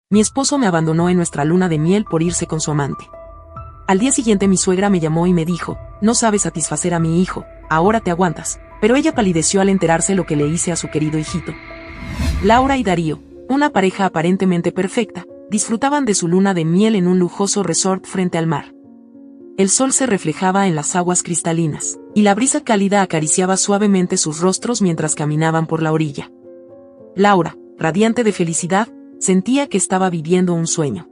Mi esposo me abandonó en nuestra luna de miel por irse con su amante. Al día siguiente mi suegra me llamó y me dijo, no sabes satisfacer a mi hijo, ahora te aguantas. Pero ella palideció al enterarse lo que le hice a su querido hijito. Laura y Darío, una pareja aparentemente perfecta, disfrutaban de su luna de miel en un lujoso resort frente al mar. El sol se reflejaba en las aguas cristalinas, y la brisa cálida acariciaba suavemente sus rostros mientras caminaban por la orilla. Laura, radiante de felicidad, sentía que estaba viviendo un sueño.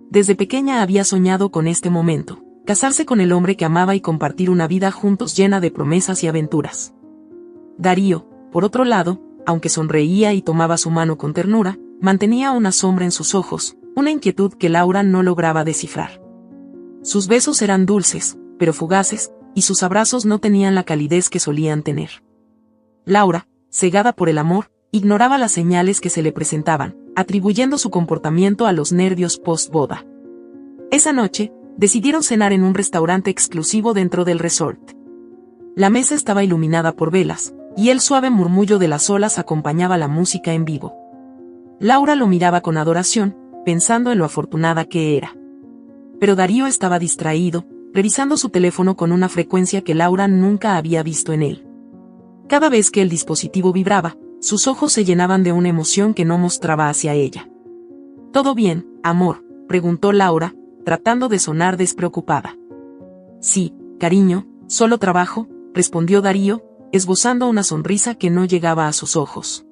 Desde pequeña había soñado con este momento, casarse con el hombre que amaba y compartir una vida juntos llena de promesas y aventuras. Darío, por otro lado, aunque sonreía y tomaba su mano con ternura, mantenía una sombra en sus ojos, una inquietud que Laura no lograba descifrar. Sus besos eran dulces, pero fugaces, y sus abrazos no tenían la calidez que solían tener. Laura, cegada por el amor, ignoraba las señales que se le presentaban, atribuyendo su comportamiento a los nervios post-boda. Esa noche, decidieron cenar en un restaurante exclusivo dentro del resort. La mesa estaba iluminada por velas, y el suave murmullo de las olas acompañaba la música en vivo. Laura lo miraba con adoración, pensando en lo afortunada que era. Pero Darío estaba distraído, revisando su teléfono con una frecuencia que Laura nunca había visto en él. Cada vez que el dispositivo vibraba, sus ojos se llenaban de una emoción que no mostraba hacia ella. ¿Todo bien, amor?, preguntó Laura, tratando de sonar despreocupada. Sí, cariño, solo trabajo, respondió Darío, esbozando una sonrisa que no llegaba a sus ojos.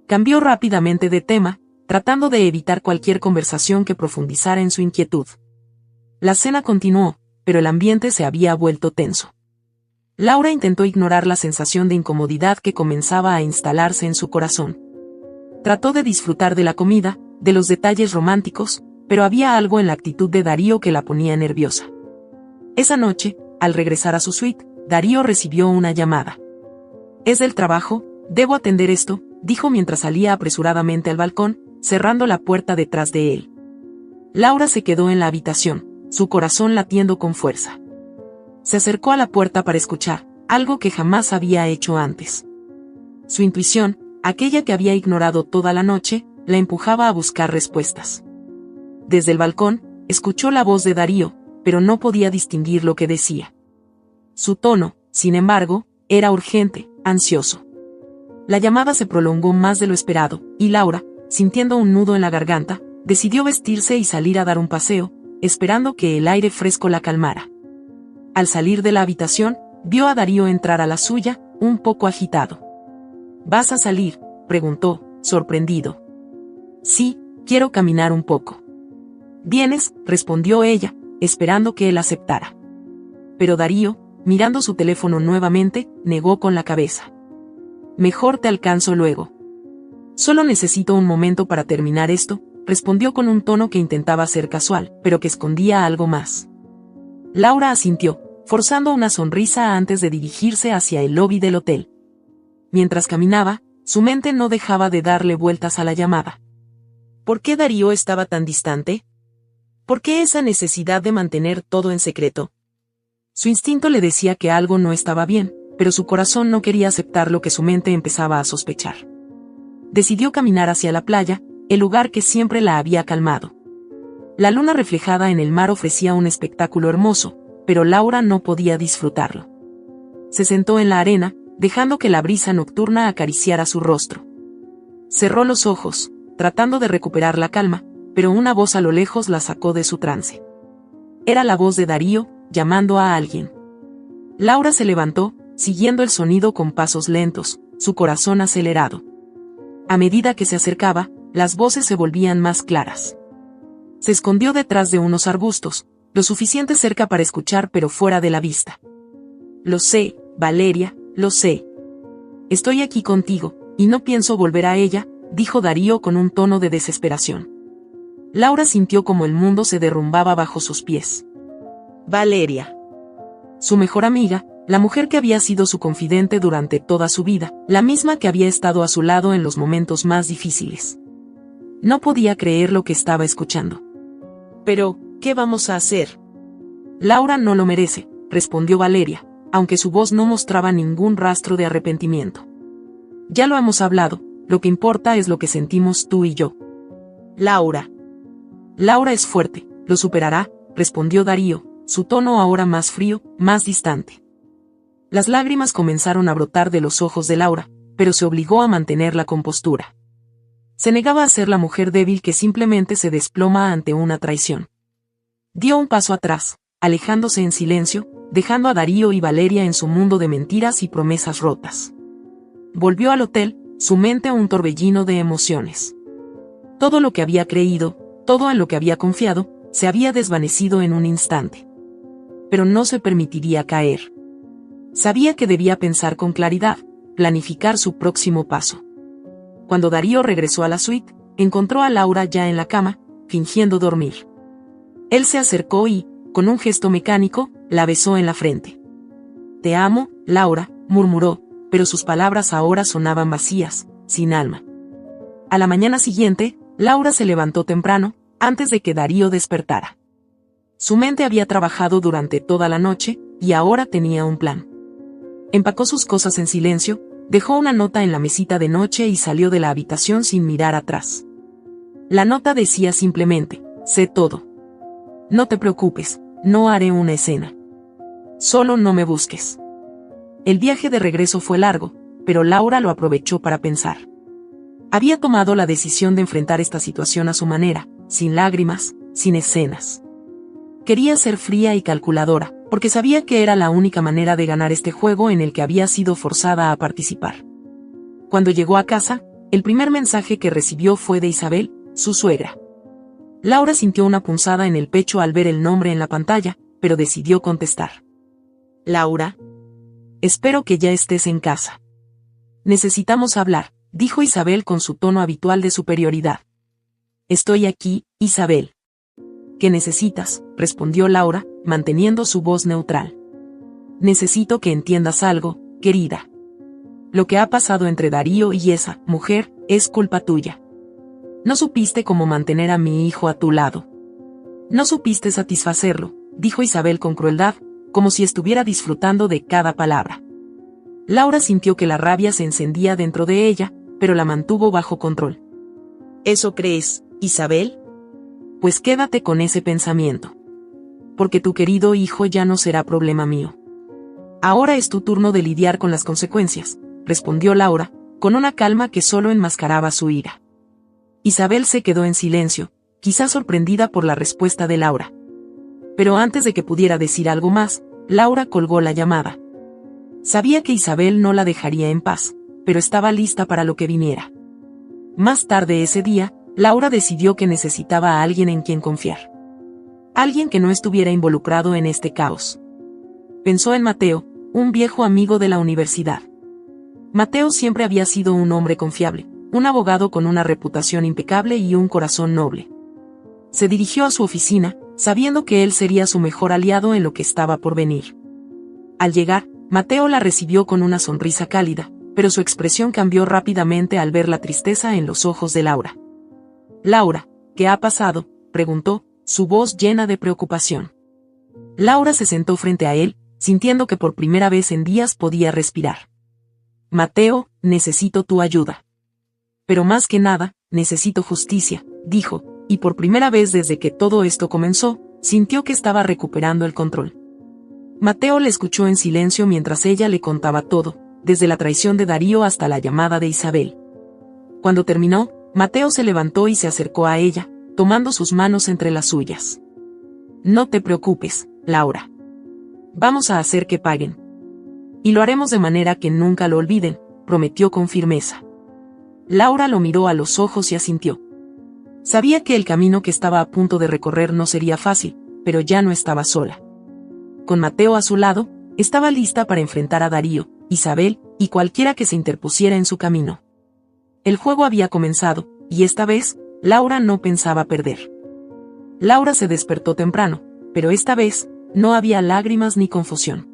Cambió rápidamente de tema, tratando de evitar cualquier conversación que profundizara en su inquietud. La cena continuó, pero el ambiente se había vuelto tenso. Laura intentó ignorar la sensación de incomodidad que comenzaba a instalarse en su corazón. Trató de disfrutar de la comida, de los detalles románticos, pero había algo en la actitud de Darío que la ponía nerviosa. Esa noche, al regresar a su suite, Darío recibió una llamada. «Es del trabajo, debo atender esto», dijo mientras salía apresuradamente al balcón, cerrando la puerta detrás de él. Laura se quedó en la habitación, su corazón latiendo con fuerza. Se acercó a la puerta para escuchar, algo que jamás había hecho antes. Su intuición, aquella que había ignorado toda la noche, la empujaba a buscar respuestas. Desde el balcón, escuchó la voz de Darío, pero no podía distinguir lo que decía. Su tono, sin embargo, era urgente, ansioso. La llamada se prolongó más de lo esperado, y Laura, sintiendo un nudo en la garganta, decidió vestirse y salir a dar un paseo, esperando que el aire fresco la calmara. Al salir de la habitación, vio a Darío entrar a la suya, un poco agitado. «¿Vas a salir?», preguntó, sorprendido. «Sí, quiero caminar un poco». «¿Vienes?», respondió ella, esperando que él aceptara. Pero Darío, mirando su teléfono nuevamente, negó con la cabeza. «Mejor te alcanzo luego». «Solo necesito un momento para terminar esto», respondió con un tono que intentaba ser casual, pero que escondía algo más. Laura asintió, forzando una sonrisa antes de dirigirse hacia el lobby del hotel. Mientras caminaba, su mente no dejaba de darle vueltas a la llamada. ¿Por qué Darío estaba tan distante? ¿Por qué esa necesidad de mantener todo en secreto? Su instinto le decía que algo no estaba bien, pero su corazón no quería aceptar lo que su mente empezaba a sospechar. Decidió caminar hacia la playa, el lugar que siempre la había calmado. La luna reflejada en el mar ofrecía un espectáculo hermoso, pero Laura no podía disfrutarlo. Se sentó en la arena, dejando que la brisa nocturna acariciara su rostro. Cerró los ojos, tratando de recuperar la calma, pero una voz a lo lejos la sacó de su trance. Era la voz de Darío, llamando a alguien. Laura se levantó, siguiendo el sonido con pasos lentos, su corazón acelerado. A medida que se acercaba, las voces se volvían más claras. Se escondió detrás de unos arbustos, lo suficiente cerca para escuchar pero fuera de la vista. «Lo sé, Valeria, lo sé. Estoy aquí contigo, y no pienso volver a ella», dijo Darío con un tono de desesperación. Laura sintió como el mundo se derrumbaba bajo sus pies. Valeria. Su mejor amiga, la mujer que había sido su confidente durante toda su vida, la misma que había estado a su lado en los momentos más difíciles. No podía creer lo que estaba escuchando. «Pero, ¿qué vamos a hacer?». «Laura no lo merece», respondió Valeria, aunque su voz no mostraba ningún rastro de arrepentimiento. «Ya lo hemos hablado, lo que importa es lo que sentimos tú y yo». Laura. Laura es fuerte, lo superará, respondió Darío, su tono ahora más frío, más distante. Las lágrimas comenzaron a brotar de los ojos de Laura, pero se obligó a mantener la compostura. Se negaba a ser la mujer débil que simplemente se desploma ante una traición. Dio un paso atrás, alejándose en silencio, dejando a Darío y Valeria en su mundo de mentiras y promesas rotas. Volvió al hotel, su mente un torbellino de emociones. Todo lo que había creído, todo en lo que había confiado, se había desvanecido en un instante. Pero no se permitiría caer. Sabía que debía pensar con claridad, planificar su próximo paso. Cuando Darío regresó a la suite, encontró a Laura ya en la cama, fingiendo dormir. Él se acercó y, con un gesto mecánico, la besó en la frente. «Te amo, Laura», murmuró, pero sus palabras ahora sonaban vacías, sin alma. A la mañana siguiente, Laura se levantó temprano, antes de que Darío despertara. Su mente había trabajado durante toda la noche, y ahora tenía un plan. Empacó sus cosas en silencio, dejó una nota en la mesita de noche y salió de la habitación sin mirar atrás. La nota decía simplemente: «Sé todo. No te preocupes, no haré una escena. Solo no me busques». El viaje de regreso fue largo, pero Laura lo aprovechó para pensar. Había tomado la decisión de enfrentar esta situación a su manera, sin lágrimas, sin escenas. Quería ser fría y calculadora, porque sabía que era la única manera de ganar este juego en el que había sido forzada a participar. Cuando llegó a casa, el primer mensaje que recibió fue de Isabel, su suegra. Laura sintió una punzada en el pecho al ver el nombre en la pantalla, pero decidió contestar. «Laura, espero que ya estés en casa. Necesitamos hablar», dijo Isabel con su tono habitual de superioridad. «Estoy aquí, Isabel». «¿Qué necesitas?», respondió Laura, manteniendo su voz neutral. «Necesito que entiendas algo, querida. Lo que ha pasado entre Darío y esa mujer es culpa tuya. No supiste cómo mantener a mi hijo a tu lado. No supiste satisfacerlo», dijo Isabel con crueldad, como si estuviera disfrutando de cada palabra. Laura sintió que la rabia se encendía dentro de ella, pero la mantuvo bajo control. «¿Eso crees, Isabel? Pues quédate con ese pensamiento. Porque tu querido hijo ya no será problema mío. Ahora es tu turno de lidiar con las consecuencias», respondió Laura, con una calma que solo enmascaraba su ira. Isabel se quedó en silencio, quizá sorprendida por la respuesta de Laura. Pero antes de que pudiera decir algo más, Laura colgó la llamada. Sabía que Isabel no la dejaría en paz, pero estaba lista para lo que viniera. Más tarde ese día, Laura decidió que necesitaba a alguien en quien confiar. Alguien que no estuviera involucrado en este caos. Pensó en Mateo, un viejo amigo de la universidad. Mateo siempre había sido un hombre confiable, un abogado con una reputación impecable y un corazón noble. Se dirigió a su oficina, sabiendo que él sería su mejor aliado en lo que estaba por venir. Al llegar, Mateo la recibió con una sonrisa cálida, pero su expresión cambió rápidamente al ver la tristeza en los ojos de Laura. «Laura, ¿qué ha pasado?», preguntó, su voz llena de preocupación. Laura se sentó frente a él, sintiendo que por primera vez en días podía respirar. «Mateo, necesito tu ayuda. Pero más que nada, necesito justicia», dijo, y por primera vez desde que todo esto comenzó, sintió que estaba recuperando el control. Mateo le escuchó en silencio mientras ella le contaba todo, desde la traición de Darío hasta la llamada de Isabel. Cuando terminó, Mateo se levantó y se acercó a ella, tomando sus manos entre las suyas. «No te preocupes, Laura. Vamos a hacer que paguen. Y lo haremos de manera que nunca lo olviden», prometió con firmeza. Laura lo miró a los ojos y asintió. Sabía que el camino que estaba a punto de recorrer no sería fácil, pero ya no estaba sola. Con Mateo a su lado, estaba lista para enfrentar a Darío, Isabel, y cualquiera que se interpusiera en su camino. El juego había comenzado, y esta vez, Laura no pensaba perder. Laura se despertó temprano, pero esta vez, no había lágrimas ni confusión.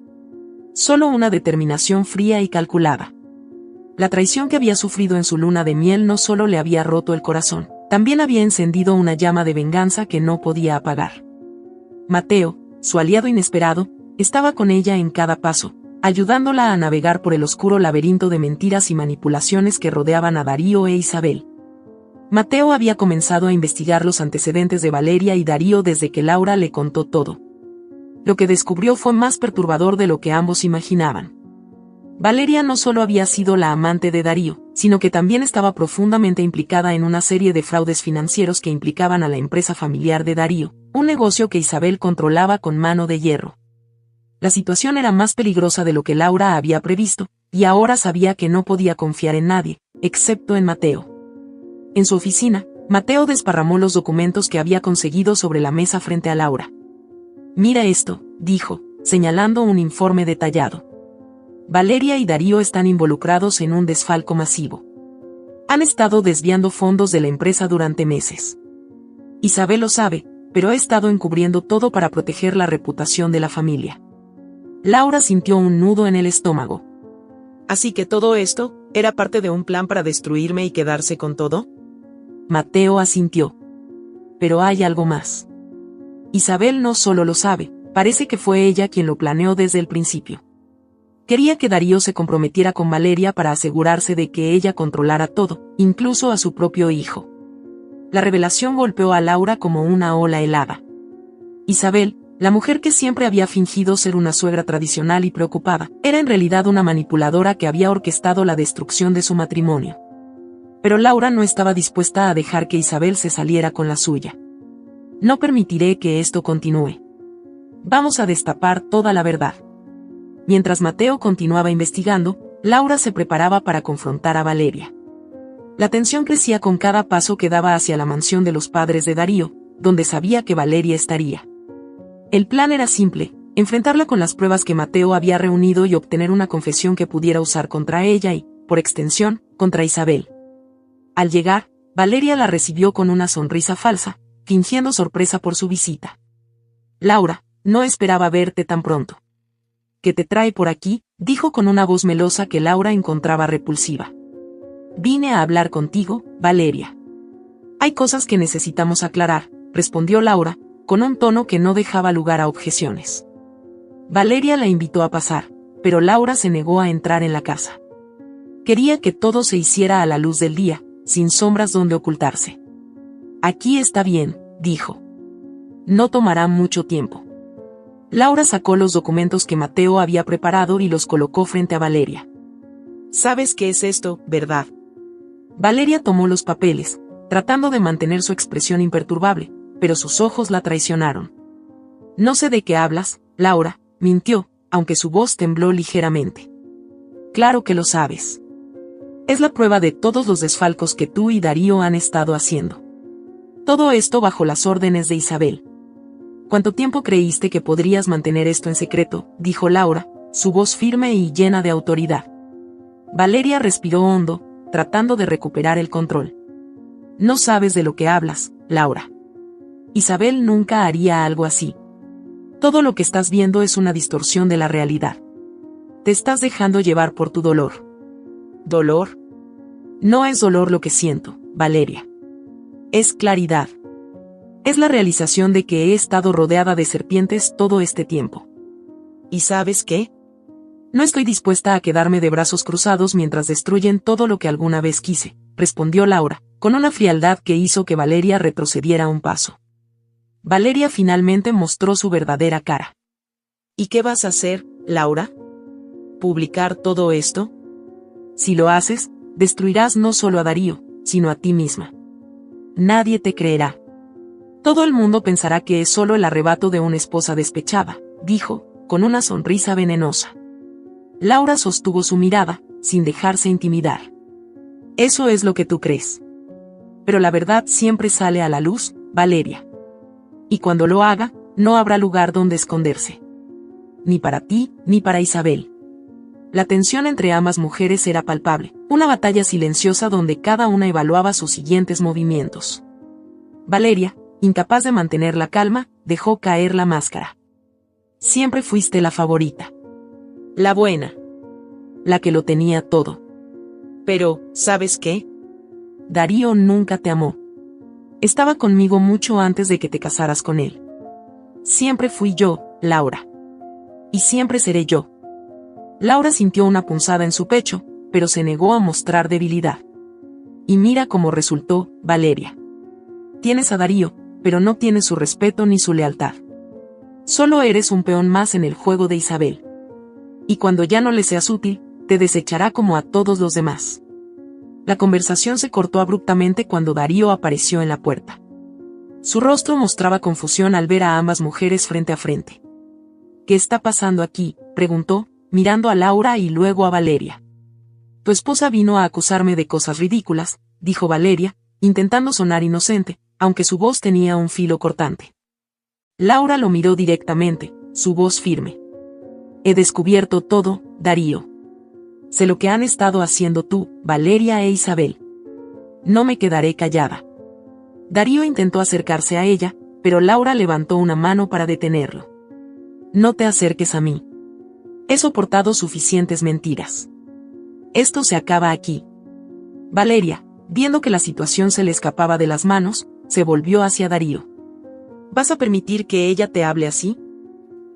Solo una determinación fría y calculada. La traición que había sufrido en su luna de miel no solo le había roto el corazón, también había encendido una llama de venganza que no podía apagar. Mateo, su aliado inesperado, estaba con ella en cada paso, ayudándola a navegar por el oscuro laberinto de mentiras y manipulaciones que rodeaban a Darío e Isabel. Mateo había comenzado a investigar los antecedentes de Valeria y Darío desde que Laura le contó todo. Lo que descubrió fue más perturbador de lo que ambos imaginaban. Valeria no solo había sido la amante de Darío, sino que también estaba profundamente implicada en una serie de fraudes financieros que implicaban a la empresa familiar de Darío, un negocio que Isabel controlaba con mano de hierro. La situación era más peligrosa de lo que Laura había previsto, y ahora sabía que no podía confiar en nadie, excepto en Mateo. En su oficina, Mateo desparramó los documentos que había conseguido sobre la mesa frente a Laura. «Mira esto», dijo, señalando un informe detallado. Valeria y Darío están involucrados en un desfalco masivo. Han estado desviando fondos de la empresa durante meses. Isabel lo sabe, pero ha estado encubriendo todo para proteger la reputación de la familia. Laura sintió un nudo en el estómago. ¿Así que todo esto era parte de un plan para destruirme y quedarse con todo? Mateo asintió. Pero hay algo más. Isabel no solo lo sabe, parece que fue ella quien lo planeó desde el principio. Quería que Darío se comprometiera con Valeria para asegurarse de que ella controlara todo, incluso a su propio hijo. La revelación golpeó a Laura como una ola helada. Isabel, la mujer que siempre había fingido ser una suegra tradicional y preocupada, era en realidad una manipuladora que había orquestado la destrucción de su matrimonio. Pero Laura no estaba dispuesta a dejar que Isabel se saliera con la suya. No permitiré que esto continúe. Vamos a destapar toda la verdad. Mientras Mateo continuaba investigando, Laura se preparaba para confrontar a Valeria. La tensión crecía con cada paso que daba hacia la mansión de los padres de Darío, donde sabía que Valeria estaría. El plan era simple, enfrentarla con las pruebas que Mateo había reunido y obtener una confesión que pudiera usar contra ella y, por extensión, contra Isabel. Al llegar, Valeria la recibió con una sonrisa falsa, fingiendo sorpresa por su visita. «Laura, no esperaba verte tan pronto». «¿Qué te trae por aquí?», dijo con una voz melosa que Laura encontraba repulsiva. «Vine a hablar contigo, Valeria». «Hay cosas que necesitamos aclarar», respondió Laura, con un tono que no dejaba lugar a objeciones. Valeria la invitó a pasar, pero Laura se negó a entrar en la casa. Quería que todo se hiciera a la luz del día, sin sombras donde ocultarse. «Aquí está bien», dijo. «No tomará mucho tiempo». Laura sacó los documentos que Mateo había preparado y los colocó frente a Valeria. «¿Sabes qué es esto, verdad?» Valeria tomó los papeles, tratando de mantener su expresión imperturbable, pero sus ojos la traicionaron. «No sé de qué hablas, Laura», mintió, aunque su voz tembló ligeramente. «Claro que lo sabes. Es la prueba de todos los desfalcos que tú y Darío han estado haciendo. Todo esto bajo las órdenes de Isabel». «¿Cuánto tiempo creíste que podrías mantener esto en secreto?», dijo Laura, su voz firme y llena de autoridad. Valeria respiró hondo, tratando de recuperar el control. «No sabes de lo que hablas, Laura. Isabel nunca haría algo así. Todo lo que estás viendo es una distorsión de la realidad. Te estás dejando llevar por tu dolor». ¿Dolor? «No es dolor lo que siento, Valeria. Es claridad. Es la realización de que he estado rodeada de serpientes todo este tiempo». ¿Y sabes qué? «No estoy dispuesta a quedarme de brazos cruzados mientras destruyen todo lo que alguna vez quise», respondió Laura, con una frialdad que hizo que Valeria retrocediera un paso. Valeria finalmente mostró su verdadera cara. ¿Y qué vas a hacer, Laura? ¿Publicar todo esto? Si lo haces, destruirás no solo a Darío, sino a ti misma. Nadie te creerá. Todo el mundo pensará que es solo el arrebato de una esposa despechada, dijo, con una sonrisa venenosa. Laura sostuvo su mirada, sin dejarse intimidar. «Eso es lo que tú crees. Pero la verdad siempre sale a la luz, Valeria. Y cuando lo haga, no habrá lugar donde esconderse. Ni para ti, ni para Isabel». La tensión entre ambas mujeres era palpable, una batalla silenciosa donde cada una evaluaba sus siguientes movimientos. Valeria, incapaz de mantener la calma, dejó caer la máscara. «Siempre fuiste la favorita. La buena. La que lo tenía todo. Pero, ¿sabes qué? Darío nunca te amó. Estaba conmigo mucho antes de que te casaras con él. Siempre fui yo, Laura. Y siempre seré yo». Laura sintió una punzada en su pecho, pero se negó a mostrar debilidad. y mira cómo resultó, Valeria. Tienes a Darío, pero no tienes su respeto ni su lealtad. Solo eres un peón más en el juego de Isabel. Y cuando ya no le seas útil, te desechará como a todos los demás. La conversación se cortó abruptamente cuando Darío apareció en la puerta. Su rostro mostraba confusión al ver a ambas mujeres frente a frente. ¿Qué está pasando aquí?, preguntó, mirando a Laura y luego a Valeria. Tu esposa vino a acusarme de cosas ridículas, dijo Valeria, intentando sonar inocente, aunque su voz tenía un filo cortante. Laura lo miró directamente, su voz firme. He descubierto todo, Darío. Sé lo que han estado haciendo tú, Valeria e Isabel. No me quedaré callada. Darío intentó acercarse a ella, pero Laura levantó una mano para detenerlo. No te acerques a mí. He soportado suficientes mentiras. Esto se acaba aquí. Valeria, viendo que la situación se le escapaba de las manos, se volvió hacia Darío. ¿Vas a permitir que ella te hable así?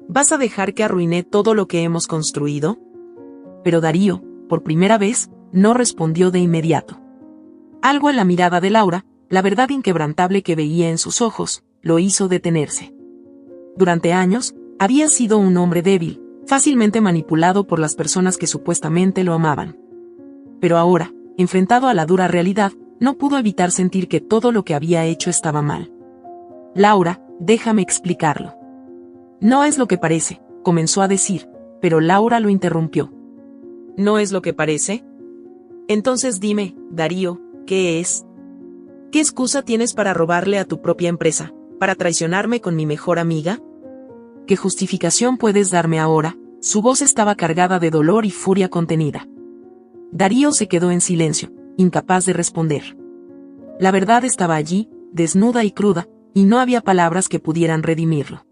¿Vas a dejar que arruine todo lo que hemos construido? Pero Darío, por primera vez, no respondió de inmediato. Algo en la mirada de Laura, la verdad inquebrantable que veía en sus ojos, lo hizo detenerse. Durante años, había sido un hombre débil, fácilmente manipulado por las personas que supuestamente lo amaban. Pero ahora, enfrentado a la dura realidad, no pudo evitar sentir que todo lo que había hecho estaba mal. Laura, déjame explicarlo. No es lo que parece, comenzó a decir, pero Laura lo interrumpió. ¿No es lo que parece? Entonces dime, Darío, ¿qué es? ¿Qué excusa tienes para robarle a tu propia empresa, para traicionarme con mi mejor amiga? ¿Qué justificación puedes darme ahora? Su voz estaba cargada de dolor y furia contenida. Darío se quedó en silencio, incapaz de responder. La verdad estaba allí, desnuda y cruda, y no había palabras que pudieran redimirlo.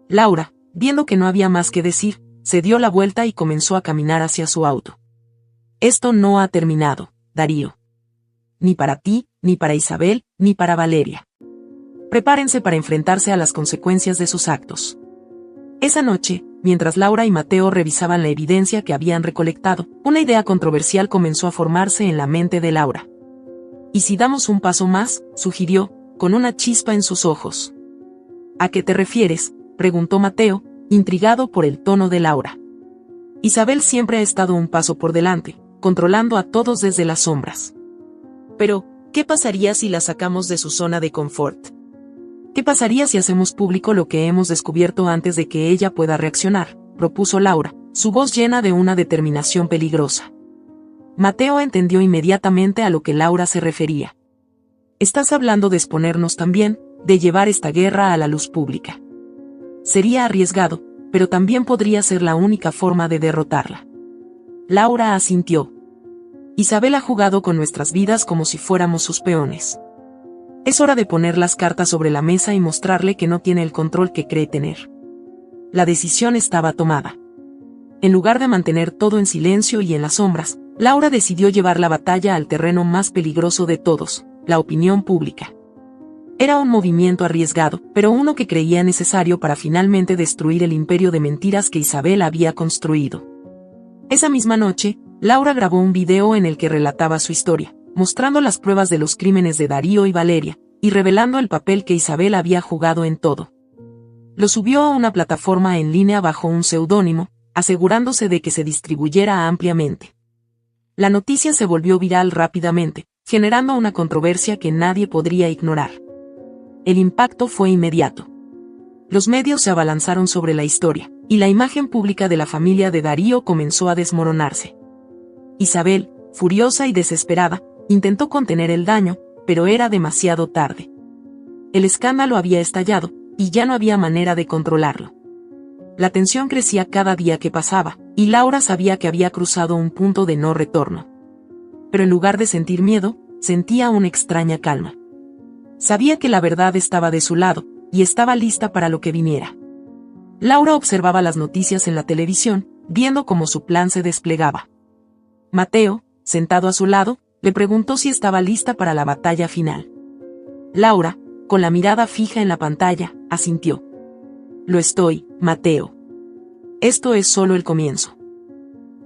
Laura, viendo que no había más que decir, se dio la vuelta y comenzó a caminar hacia su auto. Esto no ha terminado, Darío. Ni para ti, ni para Isabel, ni para Valeria. Prepárense para enfrentarse a las consecuencias de sus actos. Esa noche, mientras Laura y Mateo revisaban la evidencia que habían recolectado, una idea controversial comenzó a formarse en la mente de Laura. ¿Y si damos un paso más?, sugirió, con una chispa en sus ojos. ¿A qué te refieres?, preguntó Mateo, intrigado por el tono de Laura. Isabel siempre ha estado un paso por delante, controlando a todos desde las sombras. Pero, ¿qué pasaría si la sacamos de su zona de confort? ¿Qué pasaría si hacemos público lo que hemos descubierto antes de que ella pueda reaccionar?, propuso Laura, su voz llena de una determinación peligrosa. Mateo entendió inmediatamente a lo que Laura se refería. Estás hablando de exponernos también, de llevar esta guerra a la luz pública. Sería arriesgado, pero también podría ser la única forma de derrotarla. Laura asintió. Isabel ha jugado con nuestras vidas como si fuéramos sus peones. Es hora de poner las cartas sobre la mesa y mostrarle que no tiene el control que cree tener. La decisión estaba tomada. En lugar de mantener todo en silencio y en las sombras, Laura decidió llevar la batalla al terreno más peligroso de todos, la opinión pública. Era un movimiento arriesgado, pero uno que creía necesario para finalmente destruir el imperio de mentiras que Isabel había construido. Esa misma noche, Laura grabó un video en el que relataba su historia, mostrando las pruebas de los crímenes de Darío y Valeria, y revelando el papel que Isabel había jugado en todo. Lo subió a una plataforma en línea bajo un seudónimo, asegurándose de que se distribuyera ampliamente. La noticia se volvió viral rápidamente, generando una controversia que nadie podría ignorar. El impacto fue inmediato. Los medios se abalanzaron sobre la historia, y la imagen pública de la familia de Darío comenzó a desmoronarse. Isabel, furiosa y desesperada, intentó contener el daño, pero era demasiado tarde. El escándalo había estallado, y ya no había manera de controlarlo. La tensión crecía cada día que pasaba, y Laura sabía que había cruzado un punto de no retorno. Pero en lugar de sentir miedo, sentía una extraña calma. Sabía que la verdad estaba de su lado, y estaba lista para lo que viniera. Laura observaba las noticias en la televisión, viendo cómo su plan se desplegaba. Mateo, sentado a su lado, le preguntó si estaba lista para la batalla final. Laura, con la mirada fija en la pantalla, asintió. Lo estoy, Mateo. Esto es solo el comienzo.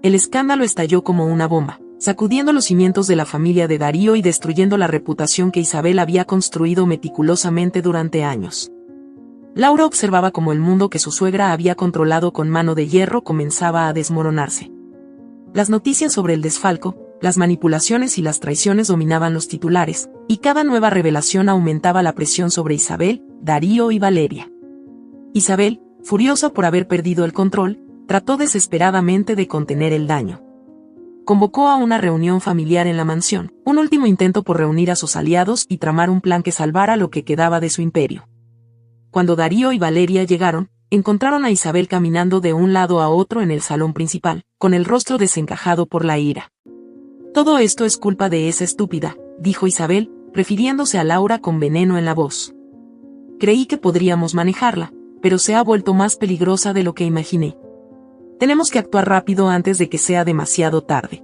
El escándalo estalló como una bomba, sacudiendo los cimientos de la familia de Darío y destruyendo la reputación que Isabel había construido meticulosamente durante años. Laura observaba cómo el mundo que su suegra había controlado con mano de hierro comenzaba a desmoronarse. Las noticias sobre el desfalco, las manipulaciones y las traiciones dominaban los titulares, y cada nueva revelación aumentaba la presión sobre Isabel, Darío y Valeria. Isabel, furiosa por haber perdido el control, trató desesperadamente de contener el daño. Convocó a una reunión familiar en la mansión, un último intento por reunir a sus aliados y tramar un plan que salvara lo que quedaba de su imperio. Cuando Darío y Valeria llegaron, encontraron a Isabel caminando de un lado a otro en el salón principal, con el rostro desencajado por la ira. «Todo esto es culpa de esa estúpida», dijo Isabel, refiriéndose a Laura con veneno en la voz. «Creí que podríamos manejarla, pero se ha vuelto más peligrosa de lo que imaginé. Tenemos que actuar rápido antes de que sea demasiado tarde».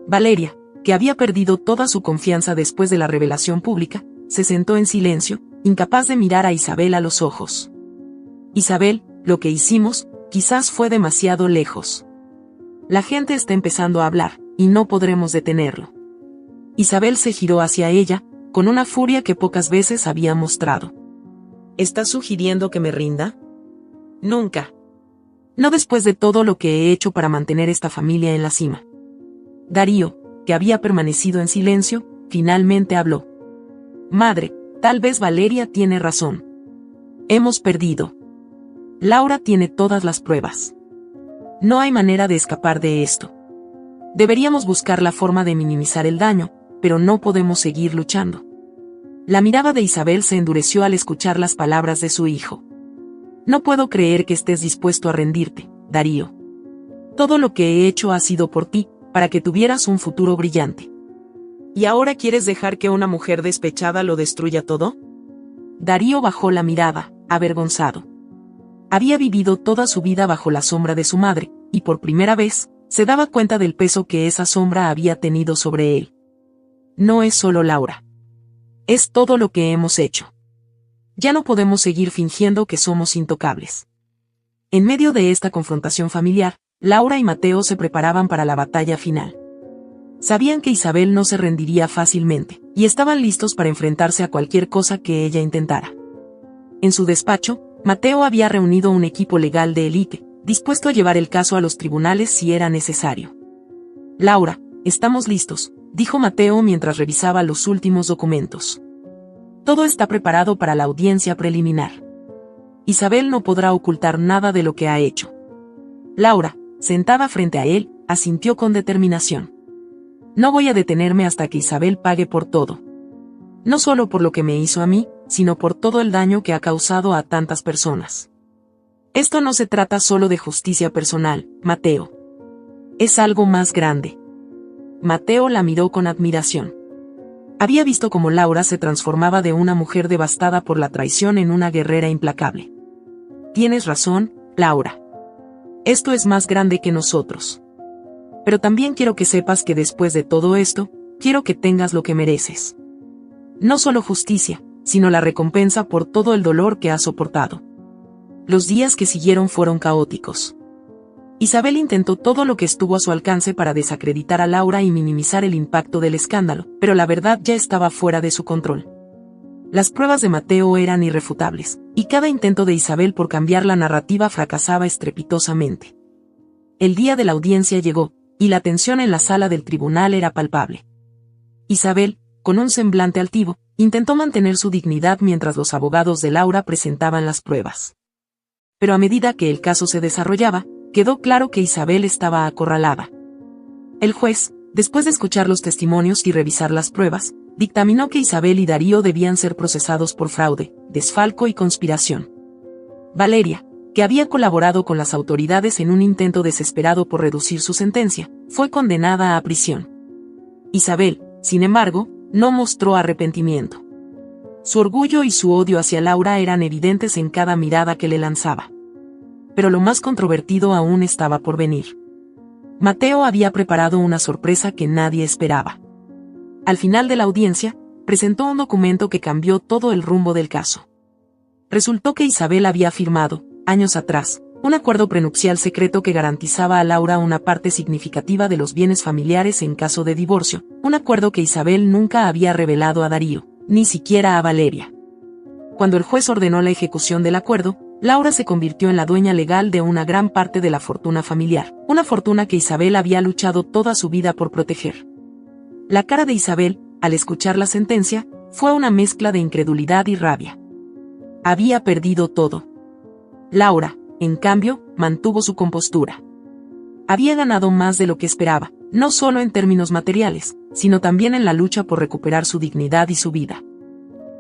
Valeria, que había perdido toda su confianza después de la revelación pública, se sentó en silencio, incapaz de mirar a Isabel a los ojos. «Isabel, lo que hicimos, quizás fue demasiado lejos. La gente está empezando a hablar, y no podremos detenerlo». Isabel se giró hacia ella, con una furia que pocas veces había mostrado. ¿Estás sugiriendo que me rinda? Nunca. No después de todo lo que he hecho para mantener esta familia en la cima. Darío, que había permanecido en silencio, finalmente habló. «Madre, tal vez Valeria tiene razón. Hemos perdido. Laura tiene todas las pruebas. No hay manera de escapar de esto. Deberíamos buscar la forma de minimizar el daño, pero no podemos seguir luchando». La mirada de Isabel se endureció al escuchar las palabras de su hijo. «No puedo creer que estés dispuesto a rendirte, Darío. Todo lo que he hecho ha sido por ti, para que tuvieras un futuro brillante. ¿Y ahora quieres dejar que una mujer despechada lo destruya todo?» Darío bajó la mirada, avergonzado. Había vivido toda su vida bajo la sombra de su madre, y por primera vez, se daba cuenta del peso que esa sombra había tenido sobre él. No es solo Laura. Es todo lo que hemos hecho. Ya no podemos seguir fingiendo que somos intocables. En medio de esta confrontación familiar, Laura y Mateo se preparaban para la batalla final. Sabían que Isabel no se rendiría fácilmente, y estaban listos para enfrentarse a cualquier cosa que ella intentara. En su despacho, Mateo había reunido un equipo legal de élite, dispuesto a llevar el caso a los tribunales si era necesario. «Laura, estamos listos», dijo Mateo mientras revisaba los últimos documentos. «Todo está preparado para la audiencia preliminar. Isabel no podrá ocultar nada de lo que ha hecho». Laura, sentada frente a él, asintió con determinación. «No voy a detenerme hasta que Isabel pague por todo. No solo por lo que me hizo a mí, sino por todo el daño que ha causado a tantas personas. Esto no se trata solo de justicia personal, Mateo. Es algo más grande». Mateo la miró con admiración. Había visto cómo Laura se transformaba de una mujer devastada por la traición en una guerrera implacable. «Tienes razón, Laura. Esto es más grande que nosotros. Pero también quiero que sepas que después de todo esto, quiero que tengas lo que mereces. No solo justicia, sino la recompensa por todo el dolor que has soportado». Los días que siguieron fueron caóticos. Isabel intentó todo lo que estuvo a su alcance para desacreditar a Laura y minimizar el impacto del escándalo, pero la verdad ya estaba fuera de su control. Las pruebas de Mateo eran irrefutables, y cada intento de Isabel por cambiar la narrativa fracasaba estrepitosamente. El día de la audiencia llegó, y la tensión en la sala del tribunal era palpable. Isabel, con un semblante altivo, intentó mantener su dignidad mientras los abogados de Laura presentaban las pruebas. Pero a medida que el caso se desarrollaba, quedó claro que Isabel estaba acorralada. El juez, después de escuchar los testimonios y revisar las pruebas, dictaminó que Isabel y Darío debían ser procesados por fraude, desfalco y conspiración. Valeria, que había colaborado con las autoridades en un intento desesperado por reducir su sentencia, fue condenada a prisión. Isabel, sin embargo, no mostró arrepentimiento. Su orgullo y su odio hacia Laura eran evidentes en cada mirada que le lanzaba. Pero lo más controvertido aún estaba por venir. Mateo había preparado una sorpresa que nadie esperaba. Al final de la audiencia, presentó un documento que cambió todo el rumbo del caso. Resultó que Isabel había firmado, años atrás, un acuerdo prenupcial secreto que garantizaba a Laura una parte significativa de los bienes familiares en caso de divorcio, un acuerdo que Isabel nunca había revelado a Darío, ni siquiera a Valeria. Cuando el juez ordenó la ejecución del acuerdo, Laura se convirtió en la dueña legal de una gran parte de la fortuna familiar, una fortuna que Isabel había luchado toda su vida por proteger. La cara de Isabel, al escuchar la sentencia, fue una mezcla de incredulidad y rabia. Había perdido todo. Laura, en cambio, mantuvo su compostura. Había ganado más de lo que esperaba, no solo en términos materiales, sino también en la lucha por recuperar su dignidad y su vida.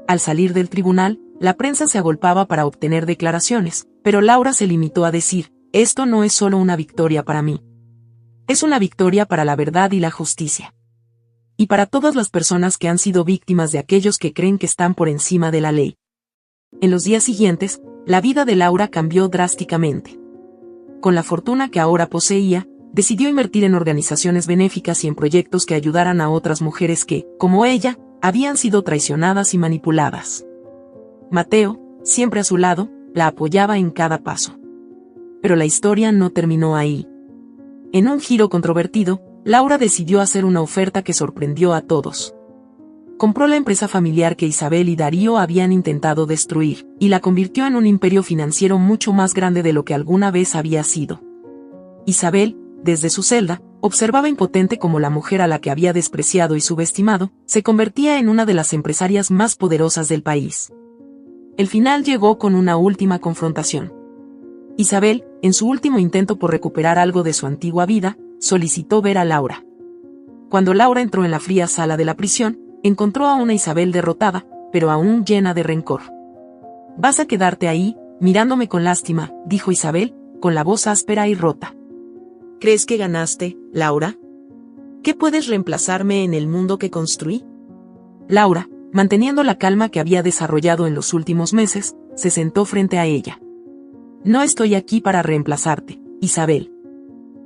Al salir del tribunal, la prensa se agolpaba para obtener declaraciones, pero Laura se limitó a decir: esto no es solo una victoria para mí. Es una victoria para la verdad y la justicia. Y para todas las personas que han sido víctimas de aquellos que creen que están por encima de la ley. En los días siguientes, la vida de Laura cambió drásticamente. Con la fortuna que ahora poseía, decidió invertir en organizaciones benéficas y en proyectos que ayudaran a otras mujeres que, como ella, habían sido traicionadas y manipuladas. Mateo, siempre a su lado, la apoyaba en cada paso. Pero la historia no terminó ahí. En un giro controvertido, Laura decidió hacer una oferta que sorprendió a todos. Compró la empresa familiar que Isabel y Darío habían intentado destruir, y la convirtió en un imperio financiero mucho más grande de lo que alguna vez había sido. Isabel, desde su celda, observaba impotente cómo la mujer a la que había despreciado y subestimado, se convertía en una de las empresarias más poderosas del país. El final llegó con una última confrontación. Isabel, en su último intento por recuperar algo de su antigua vida, solicitó ver a Laura. Cuando Laura entró en la fría sala de la prisión, encontró a una Isabel derrotada, pero aún llena de rencor. «Vas a quedarte ahí, mirándome con lástima», dijo Isabel, con la voz áspera y rota. ¿Crees que ganaste, Laura? ¿Qué puedes reemplazarme en el mundo que construí? Laura, manteniendo la calma que había desarrollado en los últimos meses, se sentó frente a ella. «No estoy aquí para reemplazarte, Isabel.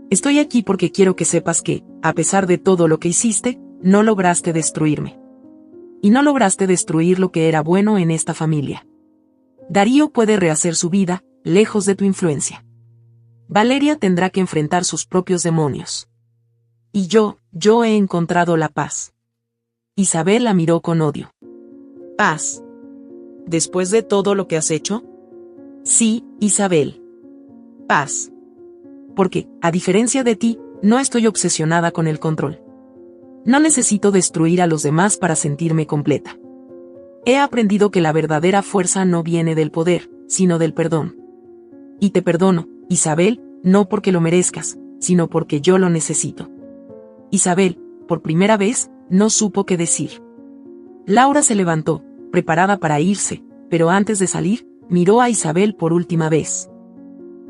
Estoy aquí porque quiero que sepas que, a pesar de todo lo que hiciste, no lograste destruirme. Y no lograste destruir lo que era bueno en esta familia. Darío puede rehacer su vida, lejos de tu influencia. Valeria tendrá que enfrentar sus propios demonios. Y yo he encontrado la paz». Isabel la miró con odio. ¿Paz? ¿Después de todo lo que has hecho? Sí, Isabel. Paz. Porque, a diferencia de ti, no estoy obsesionada con el control. No necesito destruir a los demás para sentirme completa. He aprendido que la verdadera fuerza no viene del poder, sino del perdón. Y te perdono, Isabel, no porque lo merezcas, sino porque yo lo necesito. Isabel, por primera vez, no supo qué decir. Laura se levantó, preparada para irse, pero antes de salir, miró a Isabel por última vez.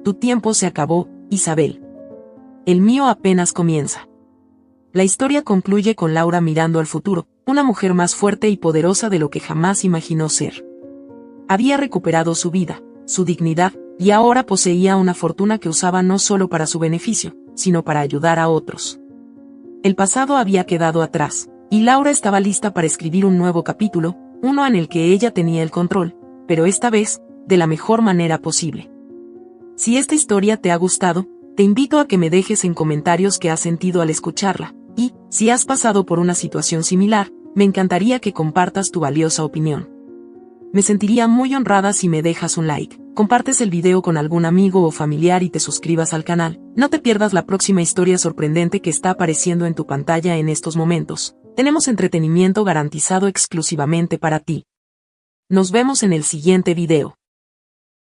Tu tiempo se acabó, Isabel. El mío apenas comienza. La historia concluye con Laura mirando al futuro, una mujer más fuerte y poderosa de lo que jamás imaginó ser. Había recuperado su vida, su dignidad, y ahora poseía una fortuna que usaba no solo para su beneficio, sino para ayudar a otros. El pasado había quedado atrás, y Laura estaba lista para escribir un nuevo capítulo, uno en el que ella tenía el control, pero esta vez, de la mejor manera posible. Si esta historia te ha gustado, te invito a que me dejes en comentarios qué has sentido al escucharla, y, si has pasado por una situación similar, me encantaría que compartas tu valiosa opinión. Me sentiría muy honrada si me dejas un like, compartes el video con algún amigo o familiar y te suscribas al canal. No te pierdas la próxima historia sorprendente que está apareciendo en tu pantalla en estos momentos. Tenemos entretenimiento garantizado exclusivamente para ti. Nos vemos en el siguiente video.